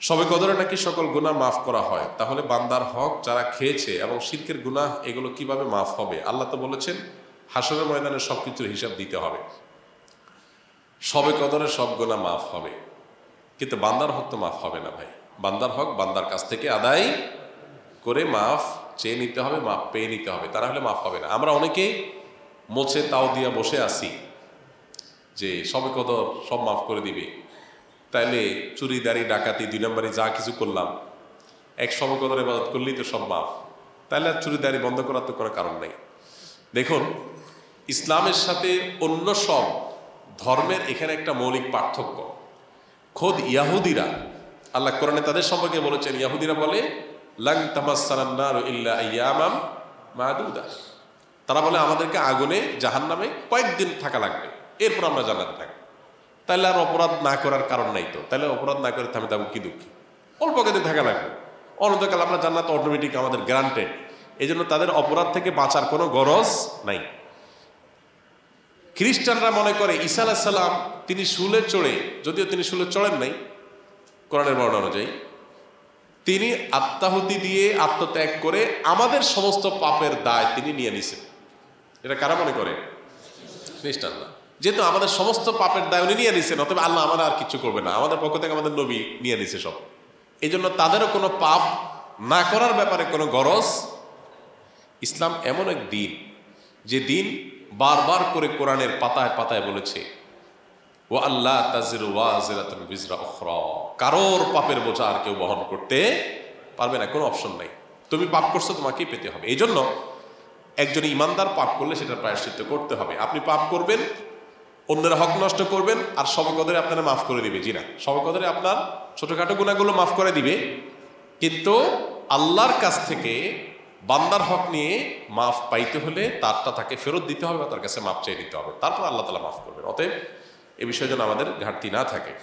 শবে কদরে নাকি সকল গুনাহ মাফ করা হয়, তাহলে বান্দার হক যারা খেয়েছে এবং শিরকের গুনাহ এগুলো কিভাবে মাফ হবে? আল্লাহ তো বলেছেন হাসরের ময়দানে সবকিছুর হিসাব দিতে হবে। শবে কদরে সব গুনাহ মাফ হবে, কিন্তু বান্দার হক তো মাফ হবে না ভাই। বান্দার হক বান্দার কাছ থেকে আদায় করে মাফ চেয়ে নিতে হবে, মাফ পেয়ে নিতে হবে, তারা হলে মাফ হবে না। আমরা অনেকেই মোছে তাও দিয়া বসে আছি যে শবে কদর সব মাফ করে দিবে, তাইলে চুরি দাড়ি ডাকাতি 2 নম্বরে যা কিছু করলাম এক শবে কদর ইবাদত করলেই তো সব মাফ, তাহলে আর চুরি দাড়ি বন্ধ করার তো কোনো কারণ নেই। দেখুন, ইসলামের সাথে অন্য সব ধর্মের এখানে একটা মৌলিক পার্থক্য। খোদ ইয়াহুদিরা, আল্লাহ কোরআনে তাদের সম্পর্কে বলেছেন, ইয়াহুদিরা বলে লান তামাসসানান নারু ইল্লা আইয়ামাম মাদুদা, তারা বলে আমাদেরকে আগুনে জাহান্নামে কয়েকদিন থাকা লাগবে, এরপর আমরা জান্নাতে থাকবো। তাহলে আর অপরাধ না করার কারণ নাই তো, তাহলে অপরাধ না করে থামে থাকবো কি দুঃখী, অল্প কদিন থাকা লাগবে, অনন্তকাল আমরা জান্নাত অটোমেটিক আমাদের গ্রান্টেড। এই জন্য তাদের অপরাধ থেকে বাঁচার কোনো গরজ নাই। খ্রিস্টানরা মনে করে ঈসা আলাইহিস সালাম তিনি শুলে চড়ে, যদিও তিনি শুলে চড়েন নাই কোরআনের বর্ণনা অনুযায়ী, তিনি আত্মাহুতি দিয়ে আত্মত্যাগ করে আমাদের সমস্ত পাপের দায় তিনি নিয়ে নিছেন। এটা কারা মনে করে? খ্রিস্টানরা। যেহেতু আমাদের সমস্ত পাপের দায় উনি নিয়ে নিছেন, অতএব আল্লাহ আমাদের আর কিছু করবে না, আমাদের পক্ষ থেকে আমাদের নবী নিয়ে নিছে সব। এই জন্য তাদেরও কোনো পাপ না করার ব্যাপারে কোনো গরজ। ইসলাম এমন এক দিন যে দিন বারবার করে কোরআনের পাতায় পাতায় বলেছে ও আল্লাহ তাজিরু ওয়াজিরাতুন বিজরা উখরা, কারোর পাপের বোঝা আর কেউ বহন করতে পারবে না, কোনো অপশন নাই। তুমি পাপ করছো, তোমাকেই পেতে হবে। এই জন্য একজন ইমানদার পাপ করলে সেটা প্রায়শ্চিত্ত করতে হবে। আপনি পাপ করবেন, অন্যের হক নষ্ট করবেন, আর শবে কদরে আপনারা মাফ করে দিবে। জি না, শবে কদরে আপনার ছোটখাটো গুনাহগুলো মাফ করে দিবে, কিন্তু আল্লাহর কাছ থেকে বান্দার হক নিয়ে মাফ পাইতে হলে তারটা তাকে ফেরত দিতে হবে বা তার কাছে মাফ চেয়ে নিতে হবে, তারপর আল্লাহ তাআলা মাফ করবেন। অতএব এ বিষয়ে যেন আমাদের ঘাটতি না থাকে।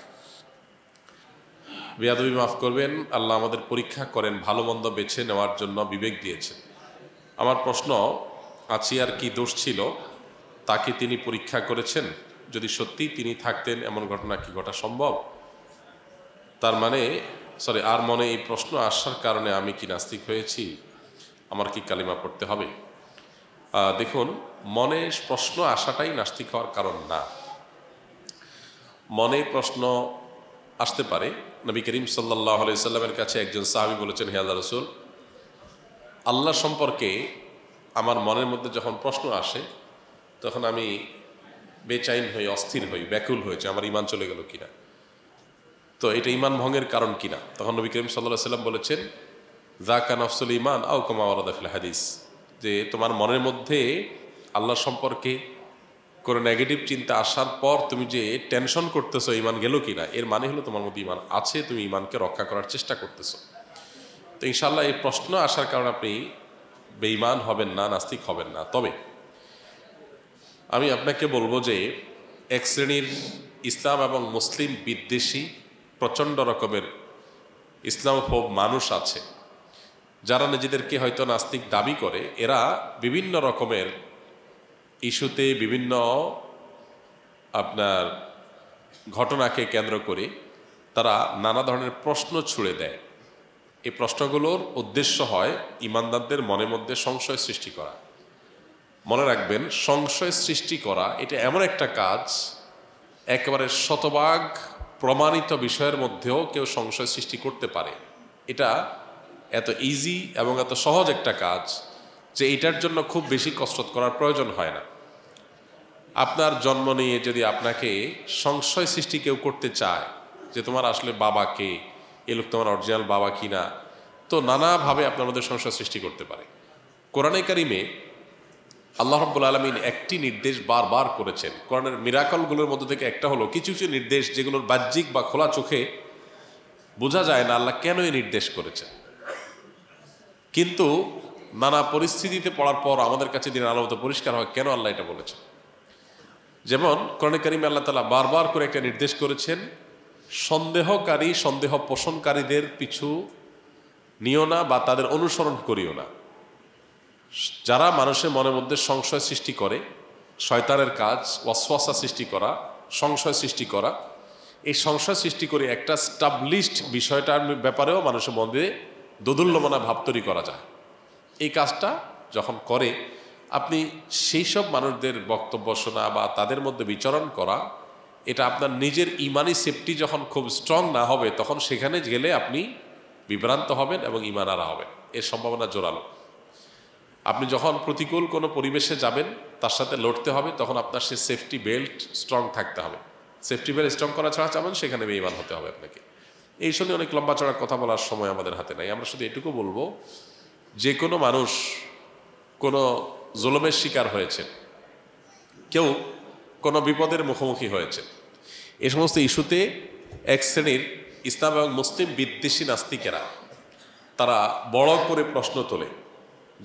বেয়াদবি মাফ করবেন, আল্লাহ আমাদের পরীক্ষা করেন, ভালো মন্দ বেছে নেওয়ার জন্য বিবেক দিয়েছেন। আমার প্রশ্ন, আসিয়ার কি দোষ ছিল, তাকে তিনি পরীক্ষা করেছেন? যদি সত্যি তিনি থাকতেন এমন ঘটনা কি ঘটা সম্ভব? তার মানে আর মনে এই প্রশ্ন আসার কারণে আমি কি নাস্তিক হয়েছি, আমার কি কালিমা পড়তে হবে? দেখুন, মনে প্রশ্ন আসাটাই নাস্তিক হওয়ার কারণ না। মনে প্রশ্ন আসতে পারে। নবী করিম সাল্লাল্লাহু আলাইহি সাল্লামের কাছে একজন সাহাবী বলেছেন, হে আল্লাহর রাসূল, আল্লাহ সম্পর্কে আমার মনের মধ্যে যখন প্রশ্ন আসে তখন আমি বেচাইন হই, অস্থির হই, ব্যাকুল হয়েছে, আমার ঈমান চলে গেল কিনা, তো এটা ঈমান ভঙ্গের কারণ কিনা। তখন নবী করিম সাল্লাল্লাহু আলাইহি সাল্লাম বলেছেন, যাকা নাফসুল ঈমান আও কামা ওয়ারাদা ফিল হাদিস, যে তোমার মনের মধ্যে আল্লাহ সম্পর্কে কোনো নেগেটিভ চিন্তা আসার পর তুমি যে টেনশন করতেছো ঈমান গেল কিনা, এর মানে হলো তোমার মধ্যে ঈমান আছে, তুমি ঈমানকে রক্ষা করার চেষ্টা করতেছো। তো ইনশাআল্লাহ এই প্রশ্ন আসার কারণে আপনি বেঈমান হবেন না, নাস্তিক হবেন না। তবে আমি আপনাকে বলবো যে এক শ্রেণীর ইসলাম এবং মুসলিম বিদ্বেষী প্রচণ্ড রকমের ইসলামোফোব মানুষ আছে, যারা নিজেদেরকে হয়তো নাস্তিক দাবি করে। এরা বিভিন্ন রকমের ইস্যুতে, বিভিন্ন আপনার ঘটনাকে কেন্দ্র করে তারা নানা ধরনের প্রশ্ন ছুড়ে দেয়। এই প্রশ্নগুলোর উদ্দেশ্য হয় ঈমানদারদের মনের মধ্যে সংশয় সৃষ্টি করা। মনে রাখবেন, সংশয় সৃষ্টি করা এটা এমন একটা কাজ, একেবারে শতভাগ প্রমাণিত বিষয়ের মধ্যেও কেউ সংশয় সৃষ্টি করতে পারে। এটা এত ইজি এবং এত সহজ একটা কাজ যে এটার জন্য খুব বেশি কসরত করার প্রয়োজন হয় না। আপনার জন্ম নিয়ে যদি আপনাকে সংশয় সৃষ্টি কেউ করতে চায় যে তোমার আসলে বাবা কে, এ লোক তোমার অরিজিনাল বাবা কিনা, তো নানাভাবে আপনার মধ্যে সংশয় সৃষ্টি করতে পারে। কোরআনে কারিমে আল্লাহ রাব্বুল আলামিন একটি নির্দেশ বারবার করেছেন। কোরআনের মিরাকলগুলোর মধ্যে থেকে একটা হলো কিছু কিছু নির্দেশ যেগুলোর বাহ্যিক বা খোলা চোখে বোঝা যায় না আল্লাহ কেন এই নির্দেশ করেছেন, কিন্তু নানা পরিস্থিতিতে পড়ার পর আমাদের কাছে দিনের আলো মতো পরিষ্কার হয় কেন আল্লাহ এটা বলেছেন। যেমন কোরআনে কারিমে আল্লাহ তাআলা বারবার করে একটা নির্দেশ করেছেন, সন্দেহকারী, সন্দেহ পোষণকারীদের পিছু নিও না বা তাদের অনুসরণ করিও না। যারা মানুষের মনের মধ্যে সংশয় সৃষ্টি করে, শয়তানের কাজ ওয়াসওয়াসা সৃষ্টি করা, সংশয় সৃষ্টি করা, এই সংশয় সৃষ্টি করে একটা স্টাবলিশড বিষয়টার ব্যাপারেও মানুষের মধ্যে দোদুল্যমানা ভাব তৈরি করা যায়। এই কাজটা যখন করে, আপনি সেই সব মানুষদের বক্তব্য শোনা বা তাদের মধ্যে বিচরণ করা, এটা আপনার নিজের ইমানি সেফটি যখন খুব স্ট্রং না হবে, তখন সেখানে গেলে আপনি বিভ্রান্ত হবেন এবং ইমান হারা হবেন, এর সম্ভাবনা জোরালো। আপনি যখন প্রতিকূল কোনো পরিবেশে যাবেন, তার সাথে লড়তে হবে, তখন আপনার সে সেফটি বেল্ট স্ট্রং থাকতে হবে। সেফটি বেল্ট স্ট্রং করা ছাড়া চাবেন, সেখানে বেঈমান হতে হবে আপনাকে। এই শুনে অনেক লম্বা চড়া কথা বলার সময় আমাদের হাতে নাই। আমরা শুধু এটুকু বলবো, যে কোনো মানুষ কোনো জুলুমের শিকার হয়েছে, কেউ কোনো বিপদের মুখোমুখি হয়েছে, এই সমস্ত ইস্যুতে এক শ্রেণীর ইসলাম এবং মুসলিম বিদ্বেষী নাস্তিকেরা তারা বড় করে প্রশ্ন তোলে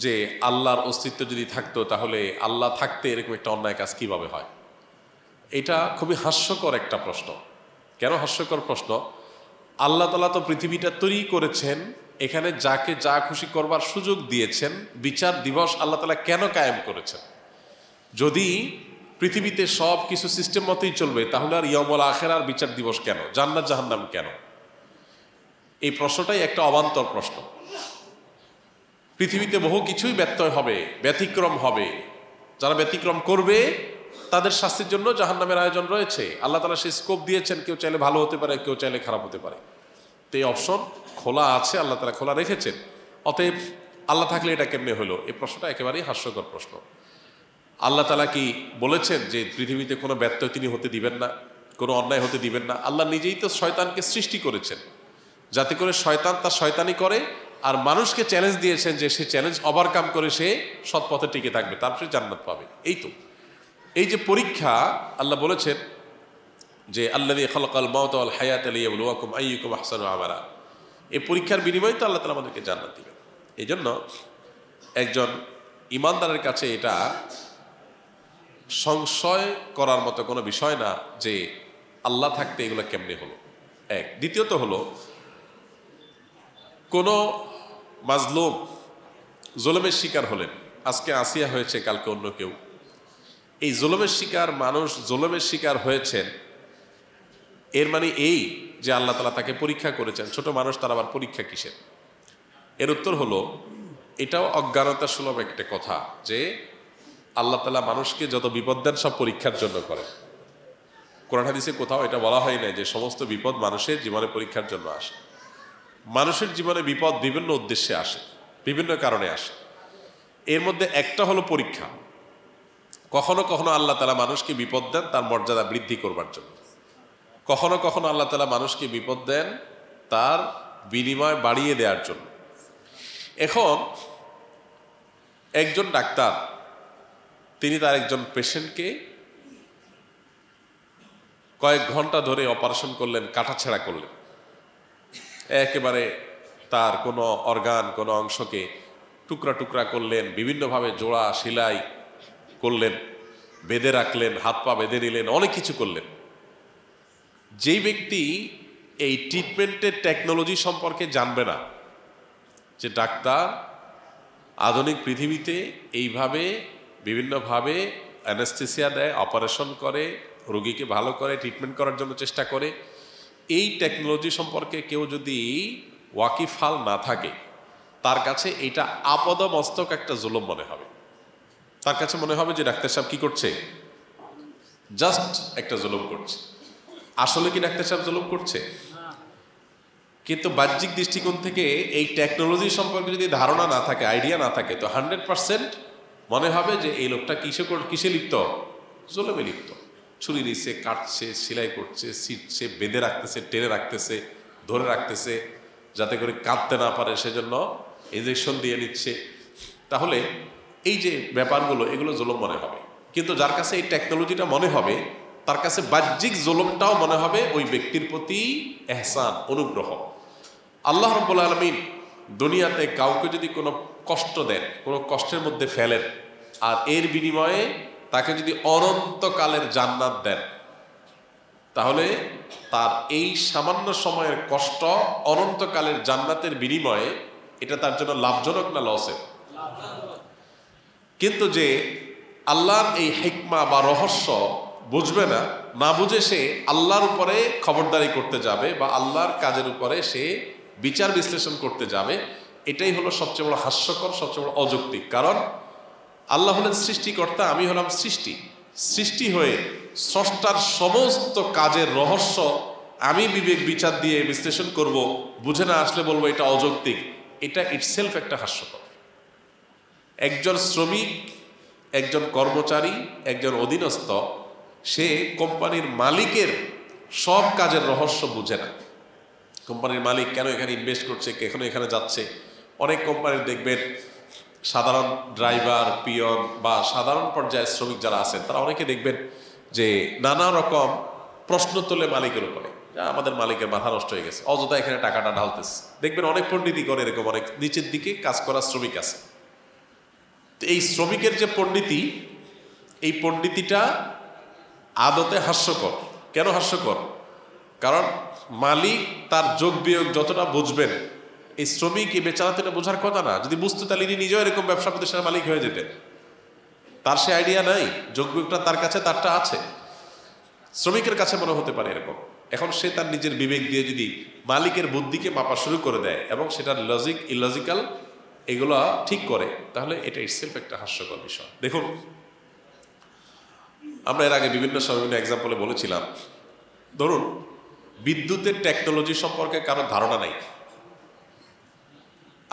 যে আল্লাহর অস্তিত্ব যদি থাকতো, তাহলে আল্লাহ থাকতে এরকম একটা অন্যায় কাজ কীভাবে হয়। এটা খুবই হাস্যকর একটা প্রশ্ন। কেন হাস্যকর প্রশ্ন? আল্লাহ তাআলা তো পৃথিবীটা তৈরি করেছেন, এখানে যাকে যা খুশি করবার সুযোগ দিয়েছেন। বিচার দিবস আল্লাহ তাআলা কেন কায়েম করেছেন? যদি পৃথিবীতে সব কিছু সিস্টেম মতোই চলবে, তাহলে আর ইয়াউমুল আখিরার বিচার দিবস কেন? জান্নাত জাহান্নাম কেন? এই প্রশ্নটাই একটা অবান্তর প্রশ্ন। পৃথিবীতে বহু কিছুই ব্যত্যয় হবে, ব্যতিক্রম হবে। যারা ব্যতিক্রম করবে তাদের শাস্তির জন্য জাহান্নামের আয়োজন রয়েছে। আল্লাহ তাআলা সেই স্কোপ দিয়েছেন, কেউ চাইলে ভালো হতে পারে, কেউ চাইলে খারাপ হতে পারে। তো এই অপশন খোলা আছে, আল্লাহ তাআলা খোলা রেখেছেন। অতএব আল্লাহ থাকলে এটা কেমনে হলো? এই প্রশ্নটা একেবারেই হাস্যকর প্রশ্ন। আল্লাহ তাআলা কি বলেছেন যে পৃথিবীতে কোনো ব্যত্যয় তিনি হতে দিবেন না, কোনো অন্যায় হতে দিবেন না? আল্লাহ নিজেই তো শয়তানকে সৃষ্টি করেছেন যাতে করে শয়তান তার শয়তানি করে, আর মানুষকে চ্যালেঞ্জ দিয়েছেন যে সে চ্যালেঞ্জ ওভারকাম করে সে সৎ পথে টিকে থাকবে, তারপরে জান্নাত পাবে। এই তো এই যে পরীক্ষা, আল্লাহ বলেছেন যে আল্লাযী খালাকাল মাউতা ওয়াল হায়াতা লিয়াবলুয়াকুম আইয়ুকুম আহসানু আমালা। এই পরীক্ষার বিনিময়ে তো আল্লাহ তাআলা আমাদেরকে জান্নাত দিবেন। এই জন্য একজন ইমানদারের কাছে এটা সংশয় করার মতো কোনো বিষয় না যে আল্লাহ থাকতে এগুলো কেমনে হলো। এক। দ্বিতীয়ত হলো, কোনো মাজলুম জুলুমের শিকার হলেন, আজকে আসিয়া হয়েছে, কালকে অন্য কেউ। এই জুলুমের শিকার মানুষ জুলুমের শিকার হয়েছেন, এর মানে এই যে আল্লাহ তাআলা তাকে পরীক্ষা করেছেন। ছোট মানুষ, তার আবার পরীক্ষা কিসের? এর উত্তর হলো, এটাও অজ্ঞানতা সুলভ একটা কথা যে আল্লাহ তাআলা মানুষকে যত বিপদ দেন সব পরীক্ষার জন্য করেন। কোরআন হাদিসে কোথাও এটা বলা হয় না যে সমস্ত বিপদ মানুষের জীবনে পরীক্ষার জন্য আসে। মানুষের জীবনে বিপদ বিভিন্ন উদ্দেশ্যে আসে, বিভিন্ন কারণে আসে। এর মধ্যে একটা হলো পরীক্ষা। কখনো কখনো আল্লাহ তাআলা মানুষকে বিপদ দেন তার মর্যাদা বৃদ্ধি করবার জন্য, কখনো কখনো আল্লাহ তাআলা মানুষকে বিপদ দেন তার বিনিময় বাড়িয়ে দেওয়ার জন্য। এখন একজন ডাক্তার, তিনি তার একজন পেশেন্টকে কয়েক ঘন্টা ধরে অপারেশন করলেন, কাটাছেঁড়া করলেন, একেবারে তার কোনো অর্গান, কোনো অংশকে টুকরা টুকরা করলেন, বিভিন্নভাবে জোড়া সেলাই করলেন, বেঁধে রাখলেন, হাত পা বেঁধে নিলেন, অনেক কিছু করলেন। যেই ব্যক্তি এই ট্রিটমেন্টের টেকনোলজি সম্পর্কে জানবে না, যে ডাক্তার আধুনিক পৃথিবীতে এইভাবে বিভিন্নভাবে অ্যানেস্থেসিয়া দেয়, অপারেশন করে, রোগীকে ভালো করে ট্রিটমেন্ট করার জন্য চেষ্টা করে, এই টেকনোলজি সম্পর্কে কেউ যদি ওয়াকিফাল না থাকে, তার কাছে এটা আপদমস্তক একটা জুলুম মনে হবে। তার কাছে মনে হবে যে ডাক্তার সাহেব কি করছে, জাস্ট একটা জুলুম করছে। আসলে কি ডাক্তার সাহেব জুলুম করছে? কিন্তু বাহ্যিক দৃষ্টিকোণ থেকে এই টেকনোলজি সম্পর্কে যদি ধারণা না থাকে, আইডিয়া না থাকে, তো 100% মনে হবে যে এই লোকটা কিসে লিপ্ত? জুলুমে লিপ্ত। ছুরি নিচ্ছে, কাটছে, সেলাই করছে, ছিটছে, বেঁধে রাখতেছে, টেনে রাখতেছে, ধরে রাখতেছে, যাতে করে কাঁদতে না পারে সেজন্য ইনজেকশন দিয়ে নিচ্ছে। তাহলে এই যে ব্যাপারগুলো, এগুলো জুলুম মনে হবে। কিন্তু যার কাছে এই টেকনোলজিটা মনে হবে, তার কাছে বাহ্যিক জুলুমটাও মনে হবে ওই ব্যক্তির প্রতি এহসান, অনুগ্রহ। আল্লাহ রাব্বুল আলামিন দুনিয়াতে কাউকে যদি কোনো কষ্ট দেন, কোনো কষ্টের মধ্যে ফেলেন, আর এর বিনিময়ে তাকে যদি অনন্তকালের জান্নাত দেন, তাহলে তার এই সামান্য সময়ের কষ্ট অনন্তকালের জান্নাতের বিনিময়ে এটা তার জন্য লাভজনক না লসের? কিন্তু যে আল্লাহর এই হিকমা বা রহস্য বুঝবে না, না বুঝে সে আল্লাহর উপরে খবরদারি করতে যাবে বা আল্লাহর কাজের উপরে সে বিচার বিশ্লেষণ করতে যাবে, এটাই হলো সবচেয়ে বড় হাস্যকর, সবচেয়ে বড় অযৌক্তিক। কারণ আল্লাহ হলেন সৃষ্টিকর্তা, আমি হলাম সৃষ্টি হয়ে স্রষ্টার সমস্ত কাজের রহস্য আমি বিবেক বিচার দিয়ে বিশ্লেষণ করব, বুঝে না আসলে বলবো এটা অযৌক্তিক, এটা ইটসেলফ একটা হাস্যকর। একজন শ্রমিক, একজন কর্মচারী, একজন অধীনস্থ, সে কোম্পানির মালিকের সব কাজের রহস্য বুঝে না। কোম্পানির মালিক কেন এখানে ইনভেস্ট করছে, কেন এখানে যাচ্ছে। অনেক কোম্পানির দেখবেন সাধারণ ড্রাইভার, পিয়ন বা সাধারণ পর্যায়ের শ্রমিক যারা আছেন, তারা অনেকে দেখবেন যে নানা রকম প্রশ্ন তোলে মালিকের উপরে, আমাদের মালিকের মাথা নষ্ট হয়ে গেছে, অযথা এখানে টাকাটা ঢালতেছে। দেখবেন অনেক পণ্ডিতই করে এরকম, অনেক নিচের দিকে কাজ করা শ্রমিক আছে। তো এই শ্রমিকের যে পণ্ডিতি, এই পণ্ডিতিটা আদতে হাস্যকর। কেন হাস্যকর? কারণ মালিক তার যোগ বিয়োগ যতটা বুঝবেন, এই শ্রমিক এই বেচারা তো এটা বোঝার কথা না। যদি বুঝতে তাহলে নিজেও এরকম ব্যবসা প্রতিষ্ঠানের মালিক হয়ে যেতেন। তার সে আইডিয়া নাই, যোগ বিয়োগটা তার কাছে, তারটা আছে, শ্রমিকের কাছে মনে হতে পারে এরকম। এখন সে তার নিজের বিবেক দিয়ে যদি মালিকের বুদ্ধিকে মাপা শুরু করে দেয় এবং সেটার লজিক ইলজিক্যাল এগুলো ঠিক করে, তাহলে এটা ইটসেলফ একটা হাস্যকর বিষয়। দেখুন, আমরা এর আগে বিভিন্ন এক্সাম্পলে বলেছিলাম, ধরুন বিদ্যুতের টেকনোলজি সম্পর্কে কারো ধারণা নাই।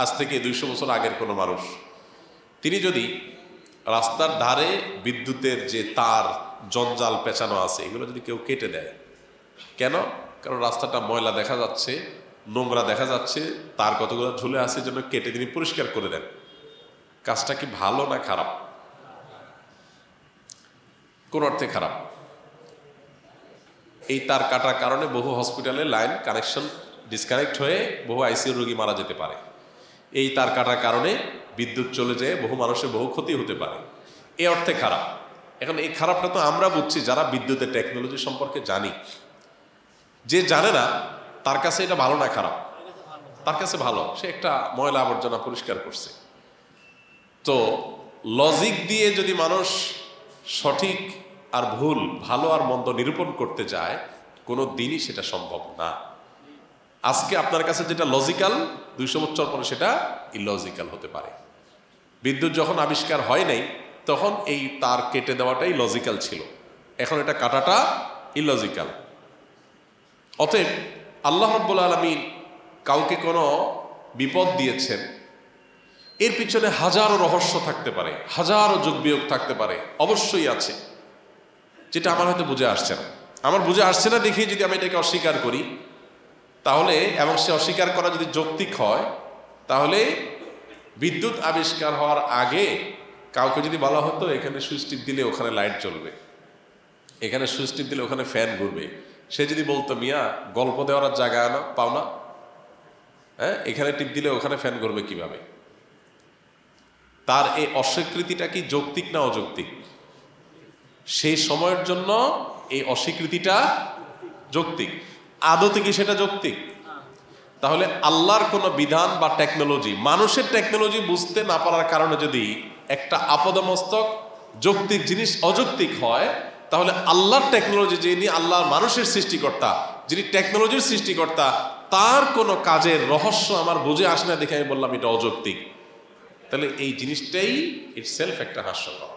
আজ থেকে 200 বছর আগের কোনো মানুষ, তিনি যদি রাস্তার ধারে বিদ্যুতের যে তার জঞ্জাল পেঁচানো আছে এগুলো যদি কেউ কেটে দেয়, কেন? কারণ রাস্তাটা ময়লা দেখা যাচ্ছে, নোংরা দেখা যাচ্ছে, তার কতগুলো ঝুলে আছে, জন্য কেটে তিনি পরিষ্কার করে দেন। কাজটা কি ভালো না খারাপ? কোন অর্থে খারাপ। এই তার কাটার কারণে বহু হসপিটালে লাইন কানেকশন ডিসকানেক্ট হয়ে বহু আইসিইউ রোগী মারা যেতে পারে। এই তার কাটার কারণে বিদ্যুৎ চলে যেয়ে বহু মানুষের বহু ক্ষতি হতে পারে। এই অর্থে খারাপ। এখন এই খারাপটা তো আমরা বুঝছি যারা বিদ্যুতের টেকনোলজি সম্পর্কে জানি। যে জানে না তার কাছে এটা ভালো না খারাপ? তার কাছে ভালো, সে একটা ময়লা আবর্জনা পরিষ্কার করছে। তো লজিক দিয়ে যদি মানুষ সঠিক আর ভুল, ভালো আর মন্দ নিরূপণ করতে যায়, কোনো দিনই সেটা সম্ভব না। আজকে আপনার কাছে যেটা লজিক্যাল, 200 বছর পরে সেটা ইলজিক্যাল হতে পারে। বিদ্যুৎ যখন আবিষ্কার হয় নাই তখন এই তার কেটে দেওয়াটাই লজিক্যাল ছিল, এখন এটা কাটাটা ইলজিক্যাল। অতএব আল্লাহ রাব্বুল আলামিন কাউকে কোনো বিপদ দিয়েছেন, এর পিছনে হাজারো রহস্য থাকতে পারে, হাজারো যোগ বিয়োগ থাকতে পারে, অবশ্যই আছে, যেটা আমার হয়তো বুঝে আসছে না। আমার বুঝে আসছে না দেখেই যদি আমি এটাকে অস্বীকার করি, তাহলে এবং সে অস্বীকার করা যদি যৌক্তিক হয়, তাহলে বিদ্যুৎ আবিষ্কার হওয়ার আগে কাউকে যদি বলা হতো এখানে সুইচ টিপ দিলে ওখানে লাইট জ্বলবে, এখানে সুইচ টিপ দিলে ওখানে ফ্যান ঘুরবে, সে যদি বলতো মিয়া গল্প দেওয়ার জায়গা না পাও না, হ্যাঁ এখানে টিপ দিলে ওখানে ফ্যান ঘুরবে কিভাবে? তার এই অস্বীকৃতিটা কি যৌক্তিক না অযৌক্তিক? সেই সময়ের জন্য এই অস্বীকৃতিটা যৌক্তিক। আদতে কি সেটা যৌক্তিক? তাহলে আল্লাহর কোনো বিধান বা টেকনোলজি, মানুষের টেকনোলজি বুঝতে না পারার কারণে যদি একটা আপদমস্তক যৌক্তিক জিনিস অযৌক্তিক হয়, তাহলে আল্লাহর টেকনোলজি, যিনি আল্লাহর মানুষের সৃষ্টিকর্তা, যিনি টেকনোলজির সৃষ্টিকর্তা, তার কোনো কাজের রহস্য আমার বুঝে আসে না দেখে আমি বললাম এটা অযৌক্তিক, তাহলে এই জিনিসটাই ইটসেলফ একটা হাস্যকর।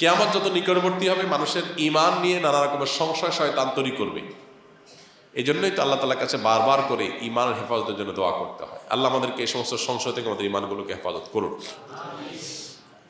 কিয়ামত যত নিকটবর্তী হবে, মানুষের ঈমান নিয়ে নানা রকমের সংশয় শয়তান তৈরি করবে। এই জন্যই তো আল্লাহ তাআলার কাছে বারবার করে ঈমানের হেফাজতের জন্য দোয়া করতে হয়। আল্লাহ আমাদেরকে এই সমস্ত সংশয় থেকে আমাদের ঈমানগুলোকে হেফাজত করুন।